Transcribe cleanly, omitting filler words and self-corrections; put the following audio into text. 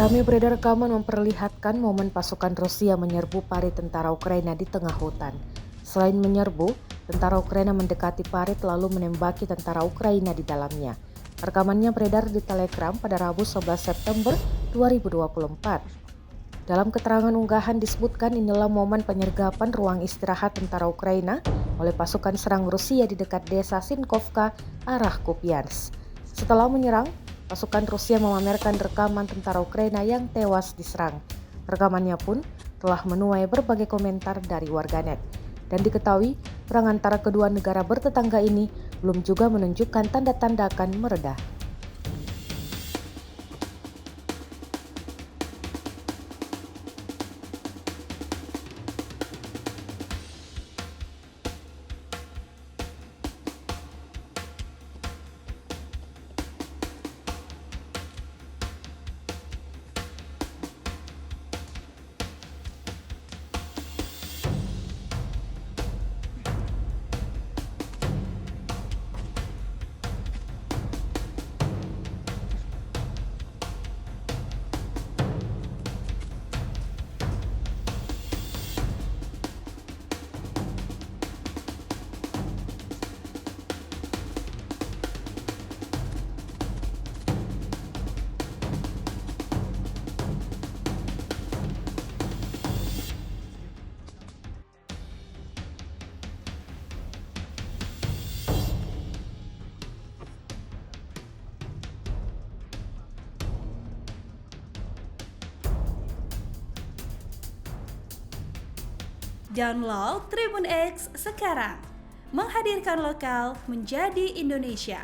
Kami beredar rekaman memperlihatkan momen pasukan Rusia menyerbu parit tentara Ukraina di tengah hutan. Selain menyerbu, tentara Ukraina mendekati parit lalu menembaki tentara Ukraina di dalamnya. Rekamannya beredar di Telegram pada Rabu 11 September 2024. Dalam keterangan unggahan disebutkan inilah momen penyergapan ruang istirahat tentara Ukraina oleh pasukan serang Rusia di dekat desa Sinkovka, arah Kupiansk. Setelah menyerang, pasukan Rusia memamerkan rekaman tentara Ukraina yang tewas diserang. Rekamannya pun telah menuai berbagai komentar dari warganet. Dan diketahui, perang antara kedua negara bertetangga ini belum juga menunjukkan tanda-tanda akan mereda. Download Tribun X sekarang, menghadirkan lokal menjadi Indonesia.